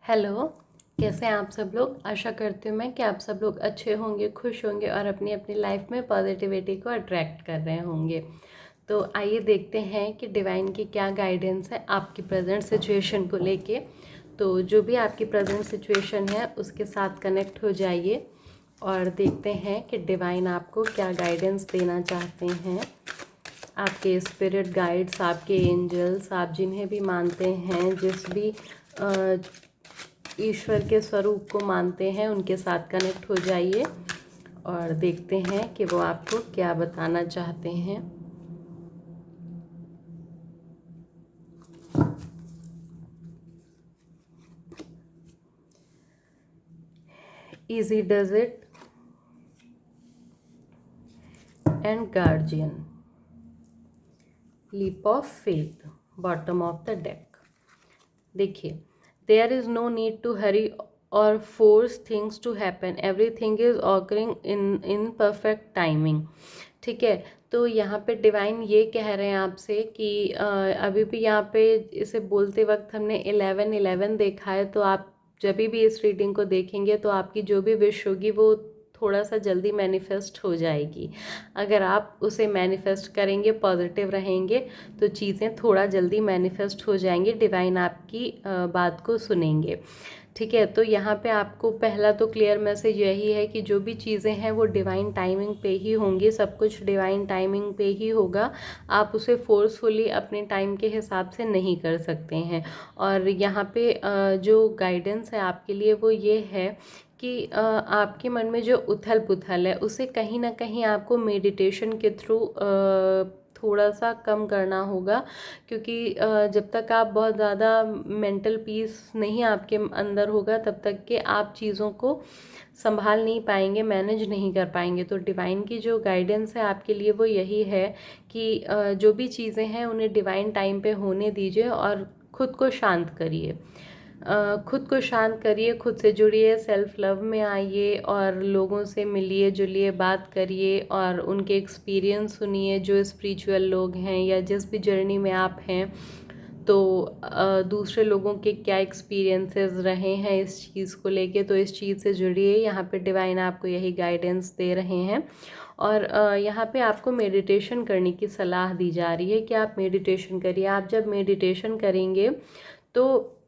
Hello. कैसे हैं आप सब लोग। आशा करती हूँ मैं कि आप सब लोग अच्छे होंगे, खुश होंगे और अपनी अपनी लाइफ में पॉजिटिविटी को अट्रैक्ट कर रहे होंगे। तो आइए देखते हैं कि डिवाइन की क्या गाइडेंस है आपकी प्रेजेंट सिचुएशन को लेके। तो जो भी आपकी प्रेजेंट सिचुएशन है उसके साथ कनेक्ट हो जाइए और देखते हैं कि डिवाइन आपको क्या गाइडेंस देना चाहते हैं। आपके स्पिरिट गाइड्स, आपके एंजल्स, आप जिन्हें भी मानते हैं, जिस भी ईश्वर के स्वरूप को मानते हैं, उनके साथ कनेक्ट हो जाइए और देखते हैं कि वो आपको क्या बताना चाहते हैं। Easy does it and guardian, leap of faith, bottom of the deck. देखिए, there is no need to hurry or force things to happen, everything is occurring in perfect timing. ठीक है, तो यहाँ पे डिवाइन ये कह रहे हैं आपसे कि अभी भी यहाँ पे इसे बोलते वक्त हमने 11-11 देखा है। तो आप जब भी इस रीडिंग को देखेंगे तो आपकी जो भी विश होगी वो थोड़ा सा जल्दी मैनिफेस्ट हो जाएगी। अगर आप उसे मैनिफेस्ट करेंगे, पॉजिटिव रहेंगे, तो चीज़ें थोड़ा जल्दी मैनिफेस्ट हो जाएंगी। डिवाइन आपकी बात को सुनेंगे। ठीक है, तो यहाँ पे आपको पहला तो क्लियर मैसेज यही है कि जो भी चीज़ें हैं वो डिवाइन टाइमिंग पे ही होंगी। सब कुछ डिवाइन टाइमिंग पे ही होगा। आप उसे फोर्सफुली अपने टाइम के हिसाब से नहीं कर सकते हैं। और यहाँ पे जो गाइडेंस है आपके लिए वो ये है कि आपके मन में जो उथल पुथल है उसे कहीं ना कहीं आपको मेडिटेशन के थ्रू थोड़ा सा कम करना होगा। क्योंकि जब तक आप बहुत ज़्यादा मेंटल पीस नहीं आपके अंदर होगा तब तक के आप चीज़ों को संभाल नहीं पाएंगे, मैनेज नहीं कर पाएंगे। तो डिवाइन की जो गाइडेंस है आपके लिए वो यही है कि जो भी चीज़ें हैं उन्हें डिवाइन टाइम पे होने दीजिए और खुद को शांत करिए। खुद को शांत करिए, खुद से जुड़िए, सेल्फ लव में आइए और लोगों से मिलिए जुलिए, बात करिए और उनके एक्सपीरियंस सुनिए। जो स्पिरिचुअल लोग हैं या जिस भी जर्नी में आप हैं, तो दूसरे लोगों के क्या एक्सपीरियंसेस रहे हैं इस चीज़ को लेके, तो इस चीज़ से जुड़िए। यहाँ पे डिवाइन आपको यही गाइडेंस दे रहे हैं। और यहाँ पे आपको मेडिटेशन करने की सलाह दी जा रही है कि आप मेडिटेशन करिए। आप जब मेडिटेशन करेंगे तो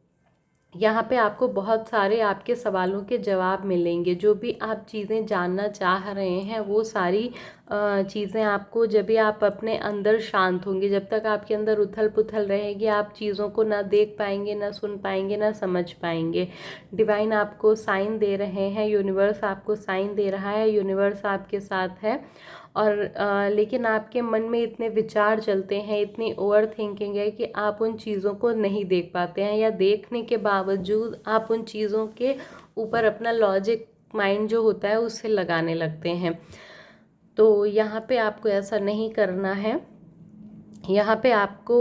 यहाँ पे आपको बहुत सारे आपके सवालों के जवाब मिलेंगे। जो भी आप चीज़ें जानना चाह रहे हैं वो सारी चीज़ें आपको, जब भी आप अपने अंदर शांत होंगे, जब तक आपके अंदर उथल पुथल रहेगी आप चीज़ों को ना देख पाएंगे, ना सुन पाएंगे, ना समझ पाएंगे। डिवाइन आपको साइन दे रहे हैं, यूनिवर्स आपको साइन दे रहा है, यूनिवर्स आपके साथ है। और लेकिन आपके मन में इतने विचार चलते हैं, इतनी ओवर थिंकिंग है कि आप उन चीज़ों को नहीं देख पाते हैं, या देखने के बावजूद आप उन चीज़ों के ऊपर अपना लॉजिक माइंड जो होता है उससे लगाने लगते हैं। तो यहाँ पे आपको ऐसा नहीं करना है। यहाँ पे आपको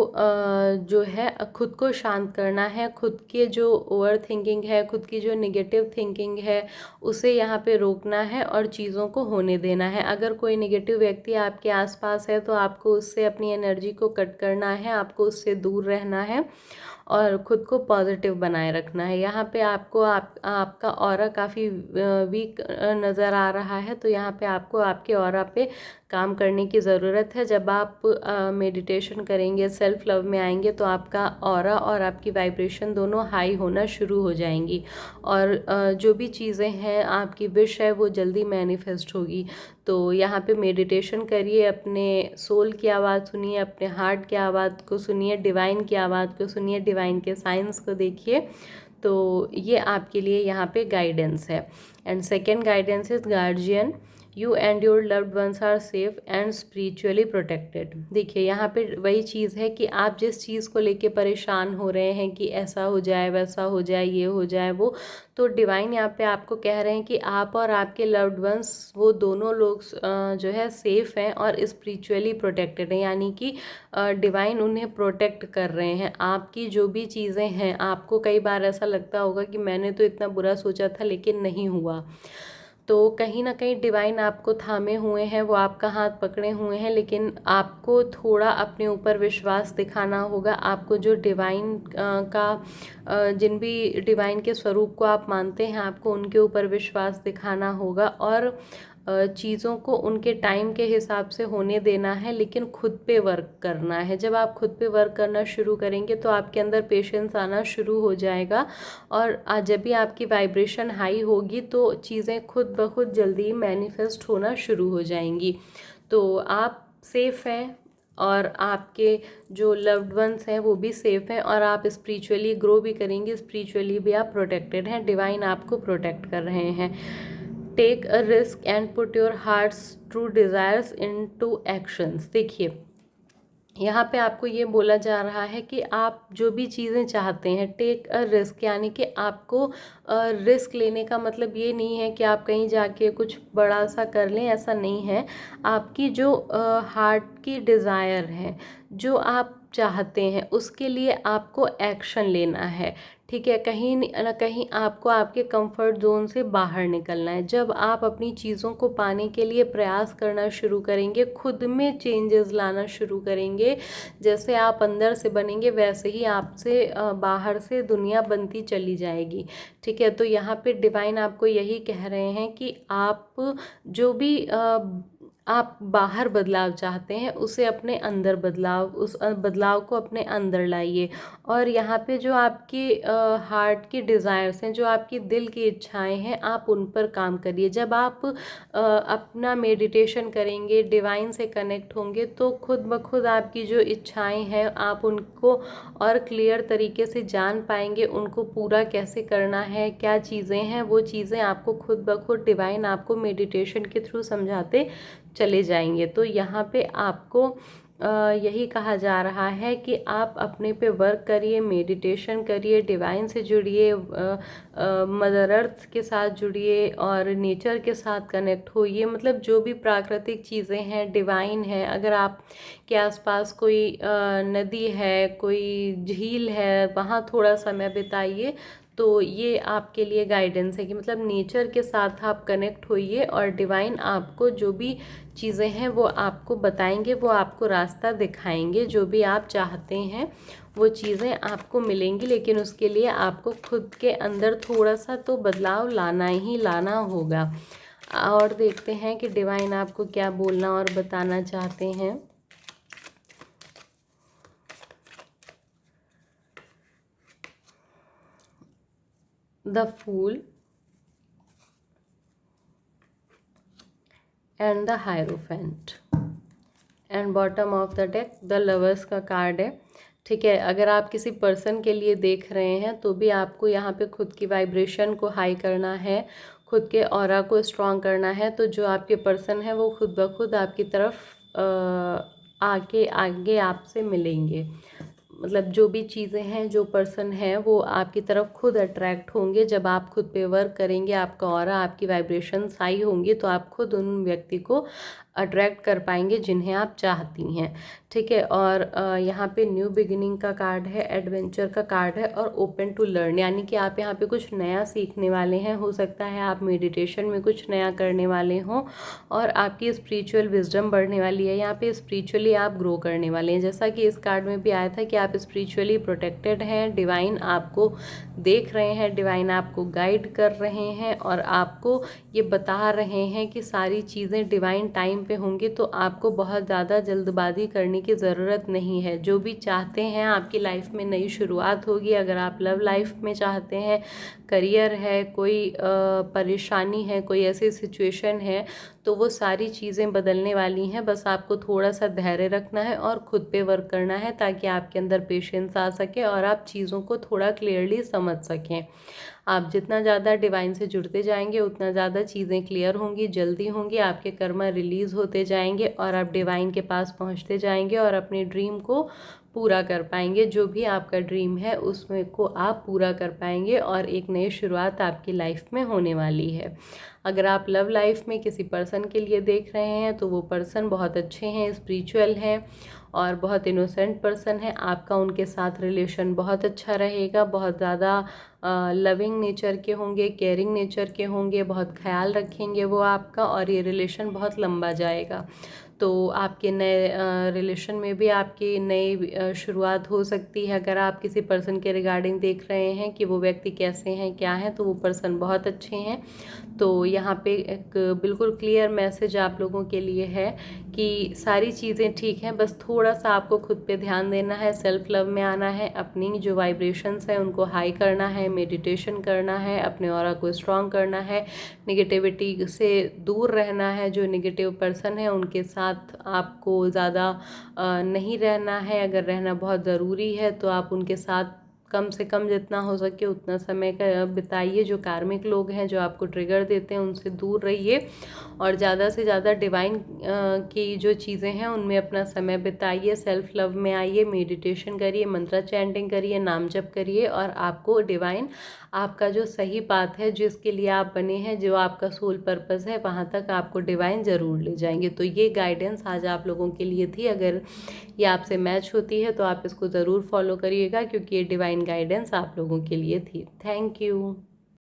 जो है खुद को शांत करना है। खुद के जो ओवर थिंकिंग है, खुद की जो नेगेटिव थिंकिंग है, उसे यहाँ पे रोकना है और चीज़ों को होने देना है। अगर कोई नेगेटिव व्यक्ति आपके आसपास है तो आपको उससे अपनी एनर्जी को कट करना है, आपको उससे दूर रहना है और ख़ुद को पॉजिटिव बनाए रखना है। यहाँ पे आपको आपका ऑरा काफ़ी वीक नज़र आ रहा है, तो यहाँ पे आपको आपके ऑरा पे काम करने की ज़रूरत है। जब आप मेडिटेशन करेंगे, सेल्फ लव में आएंगे, तो आपका ऑरा और आपकी वाइब्रेशन दोनों हाई होना शुरू हो जाएंगी और जो भी चीज़ें हैं, आपकी विश है वो जल्दी मैनिफेस्ट होगी। तो यहाँ पे मेडिटेशन करिए, अपने सोल की आवाज़ सुनिए, अपने हार्ट की आवाज़ को सुनिए, डिवाइन की आवाज़ को सुनिए, डिवाइन के साइंस को देखिए। तो ये आपके लिए यहाँ पे गाइडेंस है। And second guidance is guardian, you and your loved ones are safe and spiritually protected. देखिए, यहाँ पे वही चीज़ है कि आप जिस चीज़ को लेके परेशान हो रहे हैं कि ऐसा हो जाए, वैसा हो जाए, ये हो जाए, वो, तो डिवाइन यहाँ पे आपको कह रहे हैं कि आप और आपके लव्ड वंस, वो दोनों लोग जो है सेफ़ हैं और स्पिरिचुअली प्रोटेक्टेड हैं। यानी कि डिवाइन उन्हें प्रोटेक्ट कर रहे हैं। आपकी जो भी चीज़ें हैं, आपको कई बार ऐसा लगता होगा कि मैंने तो इतना बुरा सोचा था लेकिन नहीं हुआ, तो कहीं ना कहीं डिवाइन आपको थामे हुए हैं, वो आपका हाथ पकड़े हुए हैं, लेकिन आपको थोड़ा अपने ऊपर विश्वास दिखाना होगा। आपको जो डिवाइन का जिन भी डिवाइन के स्वरूप को आप मानते हैं, आपको उनके ऊपर विश्वास दिखाना होगा और चीज़ों को उनके टाइम के हिसाब से होने देना है, लेकिन खुद पे वर्क करना है। जब आप खुद पे वर्क करना शुरू करेंगे तो आपके अंदर पेशेंस आना शुरू हो जाएगा, और जब भी आपकी वाइब्रेशन हाई होगी तो चीज़ें खुद ब खुद जल्दी मैनिफेस्ट होना शुरू हो जाएंगी। तो आप सेफ़ हैं, और आपके जो लव्ड वंस हैं वो भी सेफ़ हैं, और आप स्पिरिचुअली ग्रो भी करेंगे, स्पिरिचुअली भी आप प्रोटेक्टेड हैं, डिवाइन आपको प्रोटेक्ट कर रहे हैं। Take a risk and put your heart's true desires into actions. देखिए, यहाँ पे आपको ये बोला जा रहा है कि आप जो भी चीज़ें चाहते हैं, टेक अ रिस्क, यानी कि आपको रिस्क लेने का मतलब ये नहीं है कि आप कहीं जाके कुछ बड़ा सा कर लें, ऐसा नहीं है। आपकी जो हार्ट की डिज़ायर है, जो आप चाहते हैं, उसके लिए आपको एक्शन लेना है। ठीक है, कहीं न कहीं आपको आपके कंफर्ट जोन से बाहर निकलना है। जब आप अपनी चीज़ों को पाने के लिए प्रयास करना शुरू करेंगे, खुद में चेंजेस लाना शुरू करेंगे, जैसे आप अंदर से बनेंगे वैसे ही आपसे बाहर से दुनिया बनती चली जाएगी। ठीक है, तो यहाँ पे डिवाइन आपको यही कह रहे हैं कि आप जो भी आप बाहर बदलाव चाहते हैं, उसे अपने अंदर बदलाव, उस बदलाव को अपने अंदर लाइए। और यहाँ पे जो आपके हार्ट की डिज़ायर्स हैं, जो आपकी दिल की इच्छाएं हैं, आप उन पर काम करिए। जब आप अपना मेडिटेशन करेंगे, डिवाइन से कनेक्ट होंगे, तो खुद ब खुद आपकी जो इच्छाएं हैं, आप उनको और क्लियर तरीके से जान पाएंगे, उनको पूरा कैसे करना है, क्या चीज़ें हैं, वो चीज़ें आपको खुद ब खुद डिवाइन आपको मेडिटेशन के थ्रू समझाते चले जाएंगे। तो यहाँ पे आपको यही कहा जा रहा है कि आप अपने पे वर्क करिए, मेडिटेशन करिए, डिवाइन से जुड़िए, मदर अर्थ के साथ जुड़िए और नेचर के साथ कनेक्ट होइए। मतलब जो भी प्राकृतिक चीज़ें हैं, डिवाइन है। अगर आप के आसपास कोई नदी है, कोई झील है, वहाँ थोड़ा समय बिताइए, तो ये आपके लिए गाइडेंस है कि मतलब नेचर के साथ आप कनेक्ट होइए, और डिवाइन आपको जो भी चीज़ें हैं वो आपको बताएंगे, वो आपको रास्ता दिखाएंगे। जो भी आप चाहते हैं वो चीज़ें आपको मिलेंगी, लेकिन उसके लिए आपको खुद के अंदर थोड़ा सा तो बदलाव लाना ही लाना होगा। और देखते हैं कि डिवाइन आपको क्या बोलना और बताना चाहते हैं। The fool and the hierophant, and bottom of the deck the lovers का कार्ड है। ठीक है, अगर आप किसी पर्सन के लिए देख रहे हैं तो भी आपको यहाँ पे खुद की वाइब्रेशन को हाई करना है, खुद के ऑरा को स्ट्रॉन्ग करना है। तो जो आपके पर्सन है वो खुद ब खुद आपकी तरफ आगे आगे आपसे मिलेंगे। मतलब जो भी चीज़ें हैं, जो पर्सन है, वो आपकी तरफ खुद अट्रैक्ट होंगे। जब आप खुद पे वर्क करेंगे, आपका ऑरा, आपकी वाइब्रेशंस हाई होंगी, तो आप खुद उन व्यक्ति को अट्रैक्ट कर पाएंगे जिन्हें आप चाहती हैं। ठीक है, और यहाँ पे न्यू बिगिनिंग का कार्ड है, एडवेंचर का कार्ड है, और ओपन टू लर्न, यानी कि आप यहाँ पे कुछ नया सीखने वाले हैं। हो सकता है आप मेडिटेशन में कुछ नया करने वाले हों, और आपकी स्पिरिचुअल विजडम बढ़ने वाली है। यहाँ पे स्पिरिचुअली आप ग्रो करने वाले हैं। जैसा कि इस कार्ड में भी आया था कि आप स्पिरिचुअली प्रोटेक्टेड हैं, डिवाइन आपको देख रहे हैं, डिवाइन आपको गाइड कर रहे हैं, और आपको ये बता रहे हैं कि सारी चीज़ें डिवाइन टाइम पे होंगी। तो आपको बहुत ज़्यादा जल्दबाजी करने की ज़रूरत नहीं है। जो भी चाहते हैं, आपकी लाइफ में नई शुरुआत होगी। अगर आप लव लाइफ में चाहते हैं, करियर है, कोई परेशानी है, कोई ऐसी सिचुएशन है, तो वो सारी चीज़ें बदलने वाली हैं। बस आपको थोड़ा सा धैर्य रखना है और खुद पे वर्क करना है, ताकि आपके अंदर पेशेंस आ सके और आप चीज़ों को थोड़ा क्लियरली समझ सकें। आप जितना ज़्यादा डिवाइन से जुड़ते जाएंगे, उतना ज़्यादा चीज़ें क्लियर होंगी, जल्दी होंगी, आपके कर्मा रिलीज़ होते जाएंगे, और आप डिवाइन के पास पहुंचते जाएंगे और अपने ड्रीम को पूरा कर पाएंगे। जो भी आपका ड्रीम है उसमें को आप पूरा कर पाएंगे, और एक नई शुरुआत आपकी लाइफ में होने वाली है। अगर आप लव लाइफ में किसी पर्सन के लिए देख रहे हैं, तो वो पर्सन बहुत अच्छे हैं, स्पिरिचुअल हैं, और बहुत इनोसेंट पर्सन है। आपका उनके साथ रिलेशन बहुत अच्छा रहेगा, बहुत ज़्यादा लविंग नेचर के होंगे, केयरिंग नेचर के होंगे, बहुत ख्याल रखेंगे वो आपका, और ये रिलेशन बहुत लंबा जाएगा। तो आपके नए रिलेशन में भी आपकी नई शुरुआत हो सकती है। अगर आप किसी पर्सन के रिगार्डिंग देख रहे हैं कि वो व्यक्ति कैसे हैं, क्या हैं, तो वो पर्सन बहुत अच्छे हैं। तो यहाँ पे एक बिल्कुल क्लियर मैसेज आप लोगों के लिए है कि सारी चीज़ें ठीक हैं, बस थोड़ा सा आपको खुद पे ध्यान देना है, सेल्फ लव में आना है, अपनी जो वाइब्रेशंस हैं उनको हाई करना है, मेडिटेशन करना है, अपने ऑरा को स्ट्रॉन्ग करना है, निगेटिविटी से दूर रहना है। जो निगेटिव पर्सन है उनके साथ आपको ज़्यादा नहीं रहना है। अगर रहना बहुत ज़रूरी है तो आप उनके साथ कम से कम जितना हो सके उतना समय का बिताइए। जो कार्मिक लोग हैं जो आपको ट्रिगर देते हैं उनसे दूर रहिए, और ज़्यादा से ज़्यादा डिवाइन की जो चीज़ें हैं उनमें अपना समय बिताइए, सेल्फ लव में आइए, मेडिटेशन करिए, मंत्रा चैंटिंग करिए, नाम जप करिए, और आपको डिवाइन आपका जो सही पाथ है, जिसके लिए आप बने हैं, जो आपका सोल पर्पस है, वहाँ तक आपको डिवाइन ज़रूर ले जाएंगे। तो ये गाइडेंस आज आप लोगों के लिए थी। अगर ये आपसे मैच होती है तो आप इसको ज़रूर फॉलो करिएगा, क्योंकि ये डिवाइन गाइडेंस आप लोगों के लिए थी। Thank you.